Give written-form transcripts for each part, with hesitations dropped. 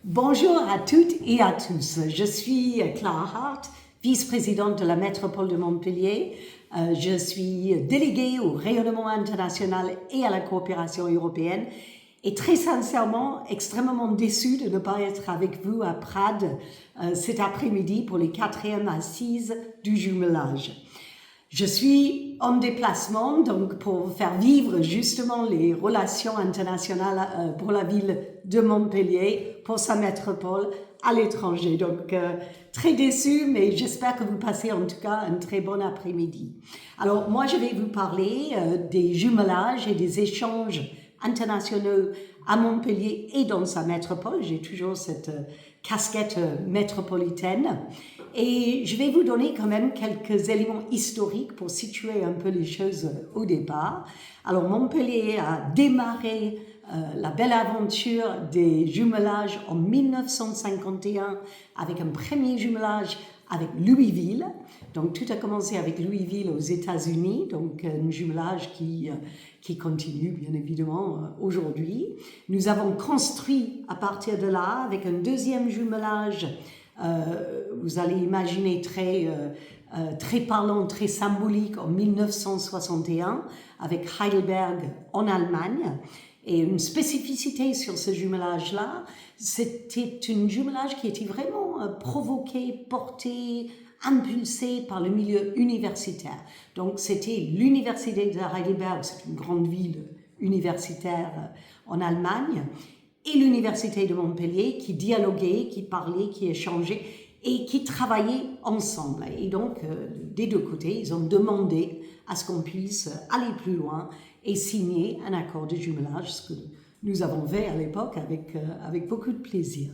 Bonjour à toutes et à tous. Je suis Clara Hart, vice-présidente de la métropole de Montpellier. Je suis déléguée au rayonnement international et à la coopération européenne et très sincèrement extrêmement déçue de ne pas être avec vous à Prades cet après-midi pour les 4e assises du jumelage. Je suis en déplacement donc pour faire vivre justement les relations internationales pour la ville de Montpellier, pour sa métropole à l'étranger. Donc très déçue, mais j'espère que vous passez en tout cas un très bon après-midi. Alors moi je vais vous parler des jumelages et des échanges internationaux à Montpellier et dans sa métropole. J'ai toujours cette casquette métropolitaine. Et je vais vous donner quand même quelques éléments historiques pour situer un peu les choses au départ. Alors Montpellier a démarré la belle aventure des jumelages en 1951 avec un premier jumelage avec Louisville. Donc tout a commencé avec Louisville aux États-Unis, donc un jumelage qui continue bien évidemment aujourd'hui. Nous avons construit à partir de là avec un deuxième jumelage, vous allez imaginer très parlant, très symbolique en 1961 avec Heidelberg en Allemagne. Et une spécificité sur ce jumelage-là, c'était un jumelage qui était vraiment provoqué, porté, impulsé par le milieu universitaire. Donc c'était l'université de Heidelberg, c'est une grande ville universitaire en Allemagne, et l'université de Montpellier qui dialoguaient, qui parlaient, qui échangeaient et qui travaillaient ensemble. Et donc, des deux côtés, ils ont demandé à ce qu'on puisse aller plus loin et signer un accord de jumelage, ce que nous avons fait à l'époque avec beaucoup de plaisir.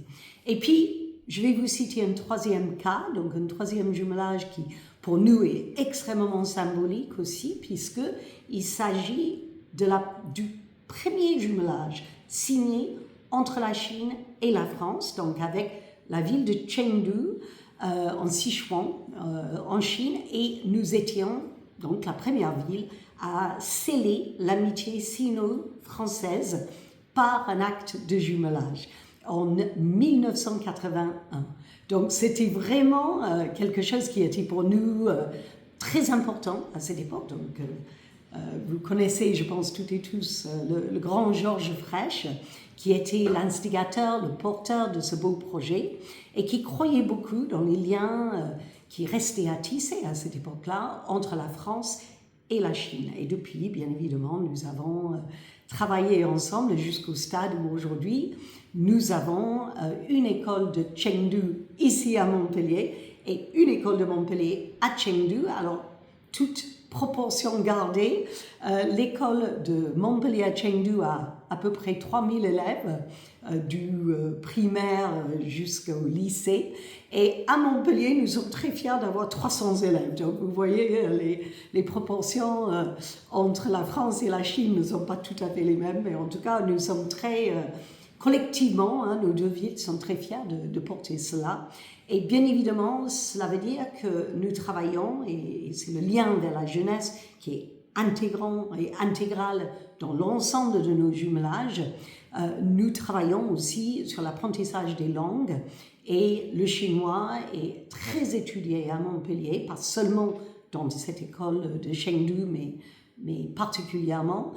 Et puis, je vais vous citer un troisième cas, donc un troisième jumelage qui, pour nous, est extrêmement symbolique aussi, puisqu'il s'agit du premier jumelage signé entre la Chine et la France, donc avec la ville de Chengdu en Sichuan, en Chine, et nous étions donc la première ville à sceller l'amitié sino-française par un acte de jumelage en 1981. Donc c'était vraiment quelque chose qui était pour nous très important à cette époque. Donc vous connaissez, je pense, toutes et tous, le grand Georges Frêche, qui était l'instigateur, le porteur de ce beau projet et qui croyait beaucoup dans les liens qui restaient à tisser à cette époque-là entre la France et la Chine. Et depuis, bien évidemment, nous avons travaillé ensemble jusqu'au stade où aujourd'hui, nous avons une école de Chengdu ici à Montpellier et une école de Montpellier à Chengdu. Alors, toute proportion gardée, l'école de Montpellier à Chengdu a à peu près 3000 élèves, du primaire jusqu'au lycée. Et à Montpellier, nous sommes très fiers d'avoir 300 élèves. Donc vous voyez, les proportions entre la France et la Chine ne sont pas tout à fait les mêmes, mais en tout cas, nous sommes très collectivement, nos deux villes sont très fiers de porter cela. Et bien évidemment, cela veut dire que nous travaillons, et c'est le lien vers la jeunesse qui est intégrant et intégral dans l'ensemble de nos jumelages. Nous travaillons aussi sur l'apprentissage des langues, et le chinois est très étudié à Montpellier, pas seulement dans cette école de Chengdu, mais particulièrement.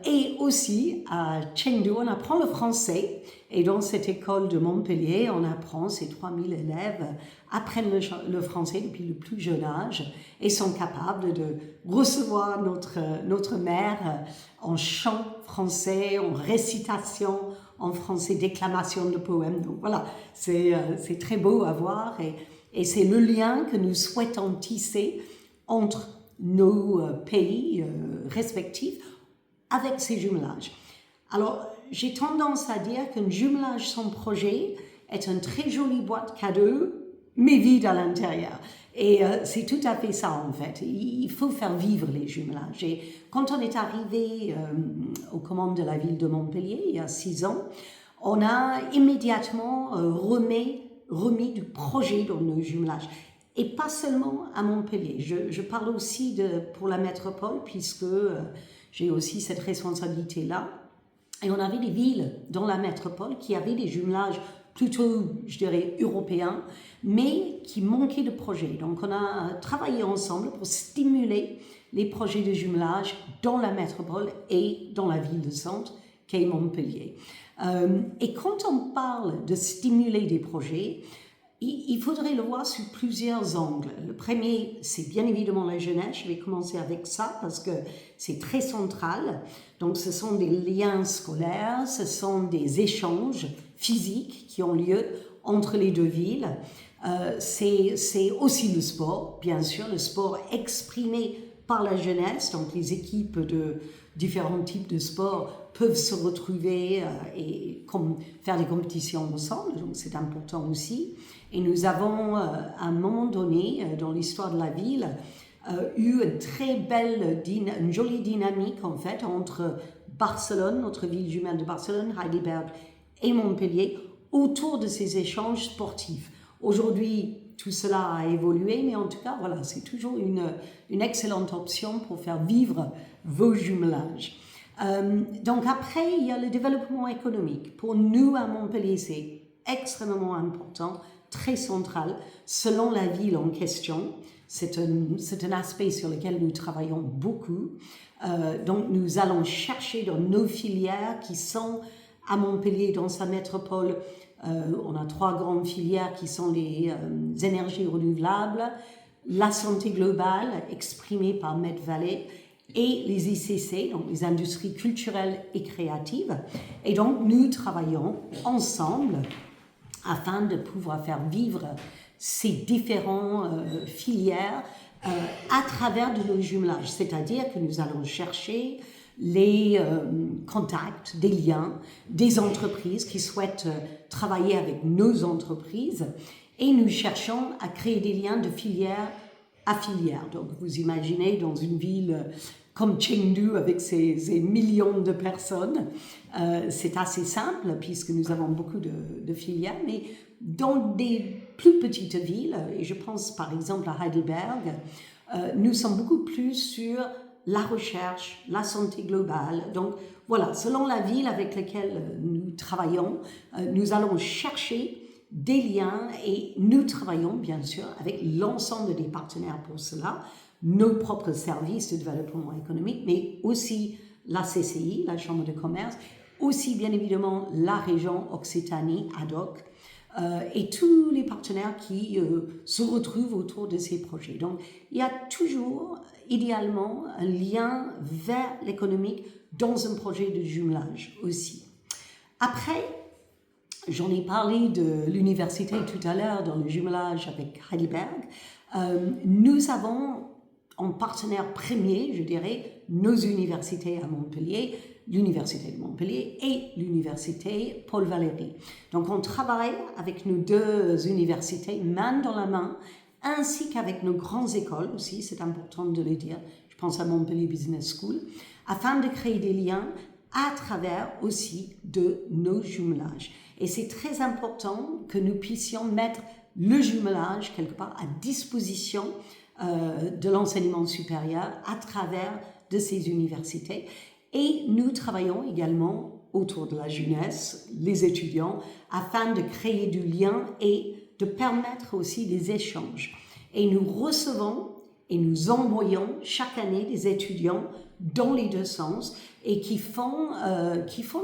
Et aussi à Chengdu, on apprend le français, et dans cette école de Montpellier, on apprend, ces 3000 élèves apprennent le français depuis le plus jeune âge et sont capables de recevoir notre mère en chant français, en récitation en français, déclamation de poèmes. Donc voilà, c'est très beau à voir, et c'est le lien que nous souhaitons tisser entre nos pays respectifs avec ces jumelages. Alors, j'ai tendance à dire qu'un jumelage sans projet est une très jolie boîte cadeau, mais vide à l'intérieur. Et c'est tout à fait ça en fait. Il faut faire vivre les jumelages. Et quand on est arrivé aux commandes de la ville de Montpellier, il y a 6 ans, on a immédiatement remis du projet dans nos jumelages. Et pas seulement à Montpellier. Je parle aussi pour la métropole, puisque j'ai aussi cette responsabilité-là. Et on avait des villes dans la métropole qui avaient des jumelages plutôt, je dirais, européens, mais qui manquaient de projets. Donc on a travaillé ensemble pour stimuler les projets de jumelage dans la métropole et dans la ville de centre, qu'est Montpellier. Et quand on parle de stimuler des projets, il faudrait le voir sous plusieurs angles. Le premier, c'est bien évidemment la jeunesse. Je vais commencer avec ça parce que c'est très central. Donc, ce sont des liens scolaires, ce sont des échanges physiques qui ont lieu entre les deux villes. C'est aussi le sport, bien sûr, le sport exprimé par la jeunesse. Donc, les équipes de différents types de sports peuvent se retrouver et faire des compétitions ensemble, donc c'est important aussi. Et nous avons, à un moment donné, dans l'histoire de la ville, eu une très belle, une jolie dynamique en fait entre Barcelone, notre ville jumelle de Barcelone, Heidelberg et Montpellier, autour de ces échanges sportifs. Aujourd'hui, tout cela a évolué, mais en tout cas, voilà, c'est toujours une excellente option pour faire vivre vos jumelages. Donc après, il y a le développement économique. Pour nous, à Montpellier, c'est extrêmement important, très central, selon la ville en question. C'est un aspect sur lequel nous travaillons beaucoup. Donc nous allons chercher dans nos filières qui sont à Montpellier, dans sa métropole. On a 3 grandes filières qui sont les énergies renouvelables, la santé globale exprimée par Medvalet et les ICC, donc les industries culturelles et créatives. Et donc nous travaillons ensemble afin de pouvoir faire vivre ces différentes filières à travers de nos jumelages. C'est-à-dire que nous allons chercher les contacts, des liens, des entreprises qui souhaitent travailler avec nos entreprises et nous cherchons à créer des liens de filière à filière. Donc vous imaginez dans une ville comme Chengdu avec ses millions de personnes, c'est assez simple puisque nous avons beaucoup de filières, mais dans des plus petites villes, et je pense par exemple à Heidelberg, nous sommes beaucoup plus sur la recherche, la santé globale. Donc voilà, selon la ville avec laquelle nous travaillons, nous allons chercher des liens et nous travaillons bien sûr avec l'ensemble des partenaires pour cela, nos propres services de développement économique, mais aussi la CCI, la Chambre de commerce, aussi bien évidemment la région Occitanie ad hoc, et tous les partenaires qui se retrouvent autour de ces projets. Donc, il y a toujours, idéalement, un lien vers l'économique dans un projet de jumelage aussi. Après, j'en ai parlé de l'université tout à l'heure dans le jumelage avec Heidelberg. Nous avons en partenaire premier, je dirais, nos universités à Montpellier, l'Université de Montpellier et l'Université Paul Valéry. Donc on travaille avec nos 2 universités main dans la main, ainsi qu'avec nos grandes écoles aussi, c'est important de le dire, je pense à Montpellier Business School, afin de créer des liens à travers aussi de nos jumelages. Et c'est très important que nous puissions mettre le jumelage quelque part à disposition de l'enseignement supérieur à travers de ces universités. Et nous travaillons également autour de la jeunesse, les étudiants, afin de créer du lien et de permettre aussi des échanges. Et nous recevons et nous envoyons chaque année des étudiants dans les 2 sens et qui font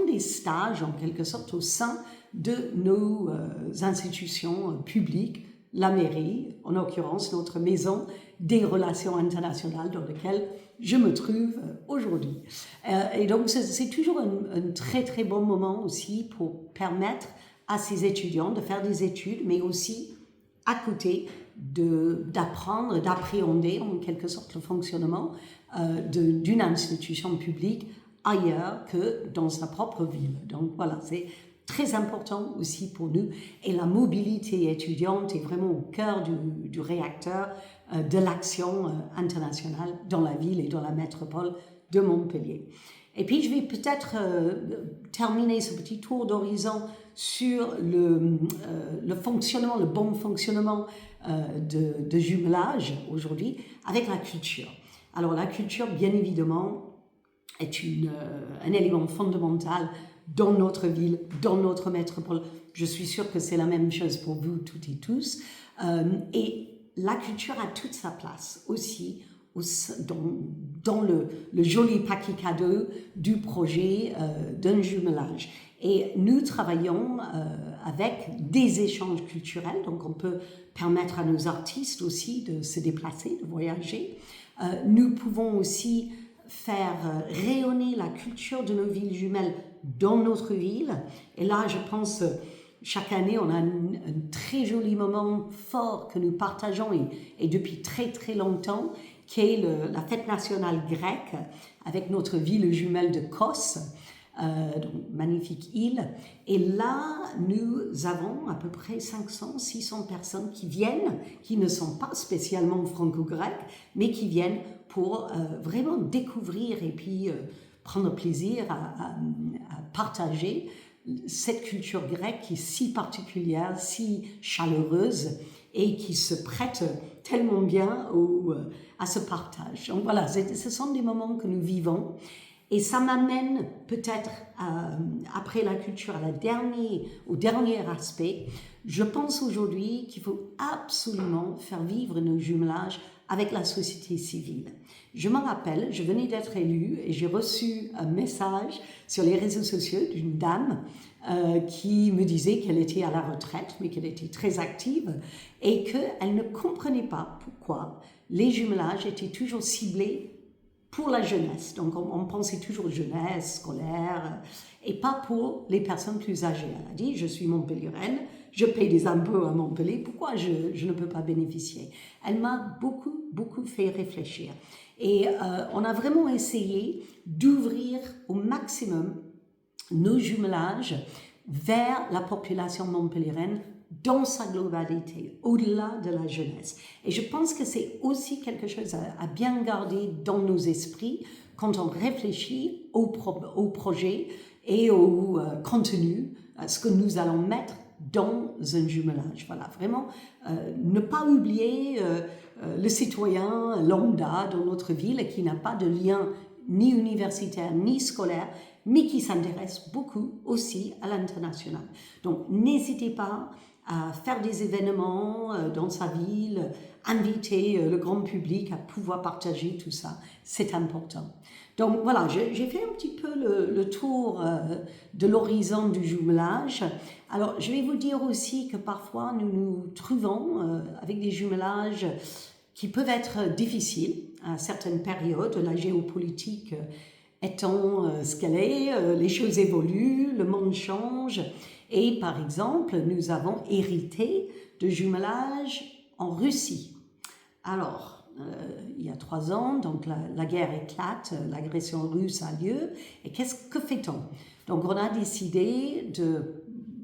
des stages en quelque sorte au sein de nos institutions publiques, la mairie, en l'occurrence notre maison des relations internationales dans laquelle je me trouve aujourd'hui. Et donc c'est toujours un très très bon moment aussi pour permettre à ces étudiants de faire des études, mais aussi à côté d'apprendre, d'appréhender en quelque sorte le fonctionnement d'une institution publique ailleurs que dans sa propre ville. Donc voilà, c'est très important aussi pour nous. Et la mobilité étudiante est vraiment au cœur du réacteur de l'action internationale dans la ville et dans la métropole de Montpellier. Et puis je vais peut-être terminer ce petit tour d'horizon sur le fonctionnement, le bon fonctionnement de jumelage aujourd'hui avec la culture. Alors la culture, bien évidemment, est un élément fondamental dans notre ville, dans notre métropole. Je suis sûre que c'est la même chose pour vous toutes et tous. Et la culture a toute sa place aussi dans le joli paquet cadeau du projet d'un jumelage. Et nous travaillons avec des échanges culturels, donc on peut permettre à nos artistes aussi de se déplacer, de voyager. Nous pouvons aussi faire rayonner la culture de nos villes jumelles dans notre ville. Et là, je pense, chaque année, on a un très joli moment fort que nous partageons et depuis très très longtemps, qui est la fête nationale grecque avec notre ville jumelle de Kos, donc magnifique île. Et là, nous avons à peu près 500-600 personnes qui viennent, qui ne sont pas spécialement franco-grecs, mais qui viennent pour vraiment découvrir et puis prendre plaisir à partager cette culture grecque qui est si particulière, si chaleureuse et qui se prête tellement bien à ce partage. Donc voilà, ce sont des moments que nous vivons et ça m'amène peut-être après la culture au dernier aspect. Je pense aujourd'hui qu'il faut absolument faire vivre nos jumelages avec la société civile. Je me rappelle, je venais d'être élue et j'ai reçu un message sur les réseaux sociaux d'une dame qui me disait qu'elle était à la retraite, mais qu'elle était très active et qu'elle ne comprenait pas pourquoi les jumelages étaient toujours ciblés pour la jeunesse. Donc on pensait toujours jeunesse, scolaire, et pas pour les personnes plus âgées. Elle a dit, je suis montpelliéraine, je paye des impôts à Montpellier, pourquoi je ne peux pas bénéficier? Elle m'a beaucoup fait réfléchir. Et on a vraiment essayé d'ouvrir au maximum nos jumelages vers la population montpelliéraine dans sa globalité, au-delà de la jeunesse. Et je pense que c'est aussi quelque chose à bien garder dans nos esprits quand on réfléchit au projet et au contenu, à ce que nous allons mettre dans un jumelage. Voilà, vraiment, ne pas oublier le citoyen lambda dans notre ville qui n'a pas de lien ni universitaire ni scolaire, mais qui s'intéresse beaucoup aussi à l'international. Donc, n'hésitez pas à faire des événements dans sa ville, inviter le grand public à pouvoir partager tout ça. C'est important. Donc voilà, j'ai fait un petit peu le tour de l'horizon du jumelage. Alors, je vais vous dire aussi que parfois, nous nous trouvons avec des jumelages qui peuvent être difficiles à certaines périodes, la géopolitique étant ce qu'elle est, les choses évoluent, le monde change. Et par exemple, nous avons hérité de jumelage en Russie. Alors, il y a 3 ans, donc la guerre éclate, l'agression russe a lieu. Et que fait-on? Donc, on a décidé de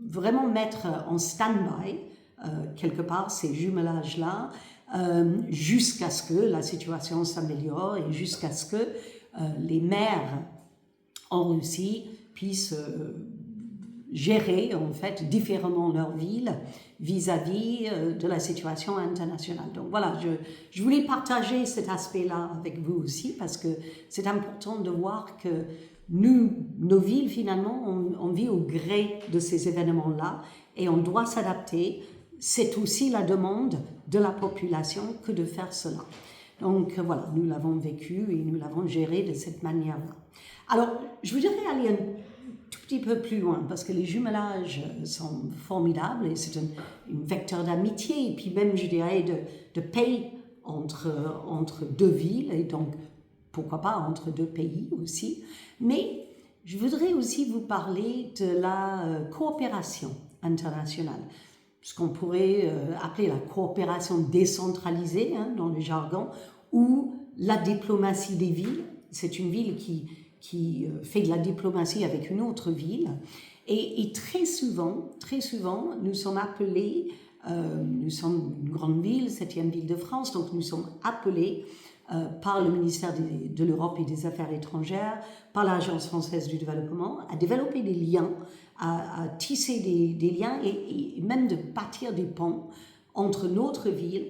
vraiment mettre en stand-by, quelque part, ces jumelages-là, jusqu'à ce que la situation s'améliore et jusqu'à ce que les maires en Russie puissent gérer en fait différemment leur ville vis-à-vis de la situation internationale. Donc voilà, je voulais partager cet aspect-là avec vous aussi parce que c'est important de voir que nos villes finalement, on vit au gré de ces événements-là et on doit s'adapter. C'est aussi la demande de la population que de faire cela. Donc voilà, nous l'avons vécu et nous l'avons géré de cette manière-là. Alors, je voudrais aller un tout petit peu plus loin parce que les jumelages sont formidables et c'est un vecteur d'amitié et puis même, je dirais, de paix entre deux villes et donc, pourquoi pas, entre deux pays aussi. Mais je voudrais aussi vous parler de la coopération internationale, ce qu'on pourrait appeler la coopération décentralisée dans le jargon, ou la diplomatie des villes. C'est une ville qui fait de la diplomatie avec une autre ville. Et très souvent, nous sommes appelés, nous sommes une grande ville, 7e ville de France, donc nous sommes appelés par le ministère de l'Europe et des Affaires étrangères, par l'Agence française du développement, à développer des liens, à tisser des liens et même de bâtir des ponts entre notre ville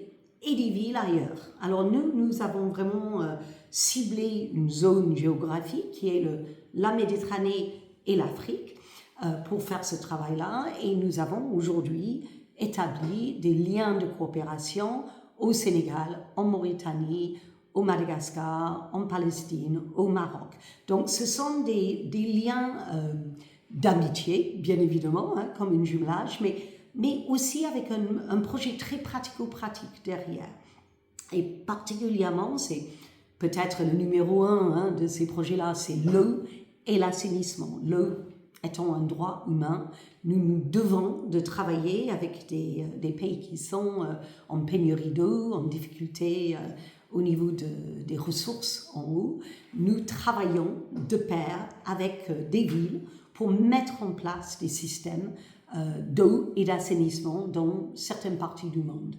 et des villes ailleurs. Alors nous avons vraiment ciblé une zone géographique qui est la Méditerranée et l'Afrique. pour faire ce travail-là et nous avons aujourd'hui établi des liens de coopération au Sénégal, en Mauritanie, au Madagascar, en Palestine, au Maroc. Donc ce sont des liens d'amitié, bien évidemment, hein, comme un jumelage, mais aussi avec un projet très pratico-pratique derrière. Et particulièrement, c'est peut-être le numéro 1 hein, de ces projets-là, c'est l'eau et l'assainissement. L'eau étant un droit humain, nous devons de travailler avec des pays qui sont en pénurie d'eau, en difficulté au niveau des ressources en eau. Nous travaillons de pair avec des villes pour mettre en place des systèmes d'eau et d'assainissement dans certaines parties du monde.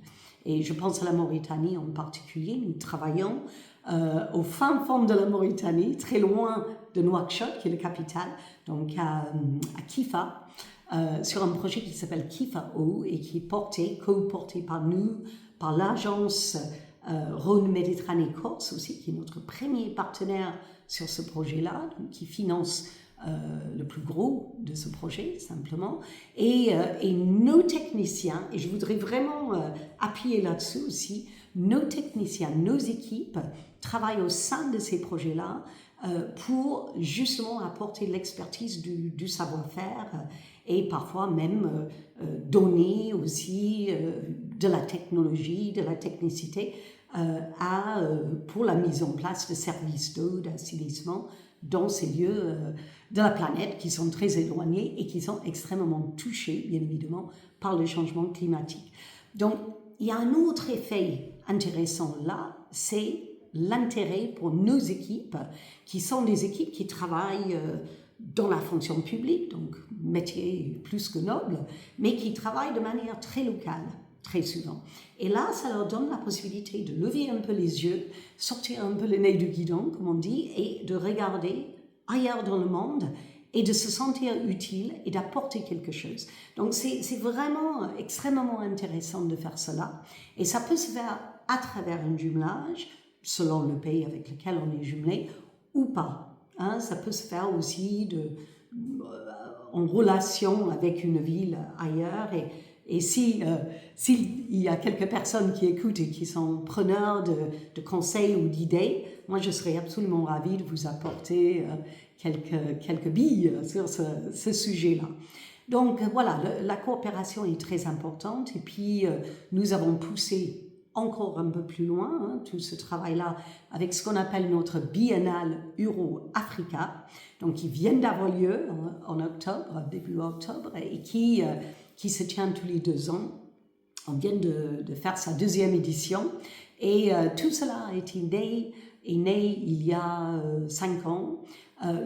Et je pense à la Mauritanie en particulier. Nous travaillons au fin fond de la Mauritanie, très loin de Nouakchott, qui est la capitale, donc à Kifa, sur un projet qui s'appelle Kifa Eau et qui est co-porté par nous, par l'agence Rhône-Méditerranée Corse aussi, qui est notre premier partenaire sur ce projet-là, donc qui finance le plus gros de ce projet, simplement. Et nos techniciens, et je voudrais vraiment appuyer là-dessus aussi, nos techniciens, nos équipes travaillent au sein de ces projets-là pour justement apporter l'expertise du savoir-faire et parfois même donner aussi de la technologie, de la technicité pour la mise en place de services d'eau, d'assainissement dans ces lieux de la planète qui sont très éloignés et qui sont extrêmement touchés, bien évidemment, par le changement climatique. Donc, il y a un autre effet intéressant là, c'est l'intérêt pour nos équipes, qui sont des équipes qui travaillent dans la fonction publique, donc métier plus que noble, mais qui travaillent de manière très locale, très souvent. Et là, ça leur donne la possibilité de lever un peu les yeux, sortir un peu le nez du guidon, comme on dit, et de regarder ailleurs dans le monde et de se sentir utile et d'apporter quelque chose. Donc c'est vraiment extrêmement intéressant de faire cela. Et ça peut se faire à travers un jumelage, selon le pays avec lequel on est jumelé, ou pas. Hein, ça peut se faire aussi en relation avec une ville ailleurs. Et s'il y a quelques personnes qui écoutent et qui sont preneurs de conseils ou d'idées, moi je serais absolument ravie de vous apporter quelques billes sur ce sujet-là. Donc voilà, la coopération est très importante et puis nous avons poussé encore un peu plus loin tout ce travail-là avec ce qu'on appelle notre biennale Euro-Africa, donc qui vient d'avoir lieu en octobre, début octobre, et qui se tient tous les 2 ans. On vient de faire sa 2e édition et tout cela est né il y a 5 ans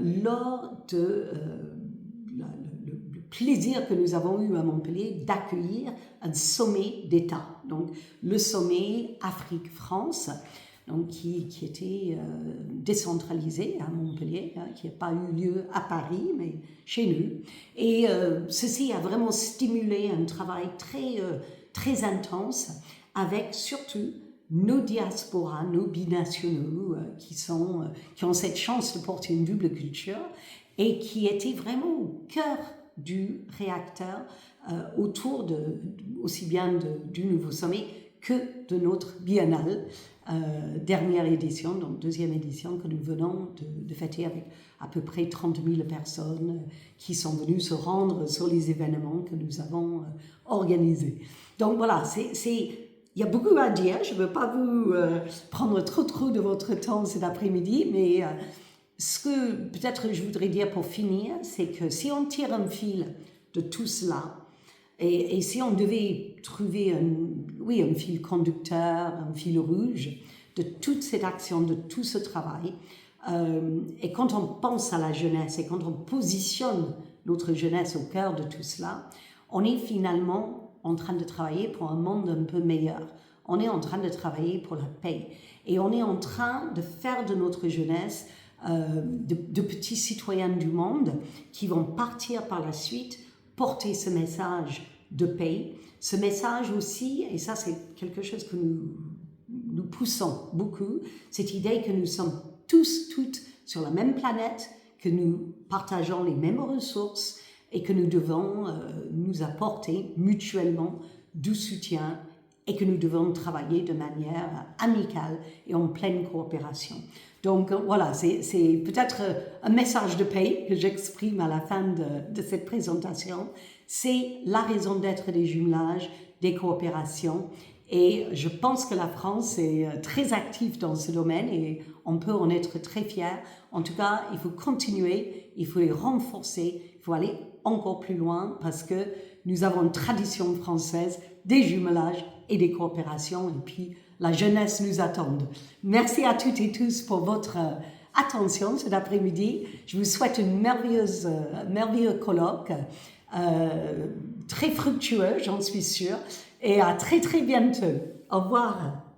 lors de le plaisir que nous avons eu à Montpellier d'accueillir un sommet d'État, donc le sommet Afrique-France, donc qui était décentralisé à Montpellier, qui n'a pas eu lieu à Paris, mais chez nous. Et ceci a vraiment stimulé un travail très intense avec surtout nos diasporas, nos binationaux qui ont cette chance de porter une double culture et qui étaient vraiment au cœur du réacteur autour aussi bien du nouveau sommet que de notre biennale, dernière édition, donc 2e édition que nous venons de fêter avec à peu près 30 000 personnes qui sont venues se rendre sur les événements que nous avons organisés. Donc voilà, il y a beaucoup à dire, je ne veux pas vous prendre trop de votre temps cet après-midi, mais ce que peut-être je voudrais dire pour finir, c'est que si on tire un fil de tout cela, et si on devait trouver un fil conducteur, un fil rouge de toute cette action, de tout ce travail, et quand on pense à la jeunesse et quand on positionne notre jeunesse au cœur de tout cela, on est finalement en train de travailler pour un monde un peu meilleur. On est en train de travailler pour la paix. Et on est en train de faire de notre jeunesse de petits citoyens du monde qui vont partir par la suite porter ce message de paix, ce message aussi, et ça c'est quelque chose que nous poussons beaucoup, cette idée que nous sommes tous, toutes sur la même planète, que nous partageons les mêmes ressources et que nous devons nous apporter mutuellement du soutien et que nous devons travailler de manière amicale et en pleine coopération. Donc voilà, c'est peut-être un message de paix que j'exprime à la fin de cette présentation. C'est la raison d'être des jumelages, des coopérations. Et je pense que la France est très active dans ce domaine et on peut en être très fiers. En tout cas, il faut continuer, il faut les renforcer, il faut aller encore plus loin parce que nous avons une tradition française des jumelages et des coopérations et puis la jeunesse nous attend. Merci à toutes et tous pour votre attention cet après-midi. Je vous souhaite une merveilleux colloque, très fructueux, j'en suis sûre, et à très très bientôt. Au revoir.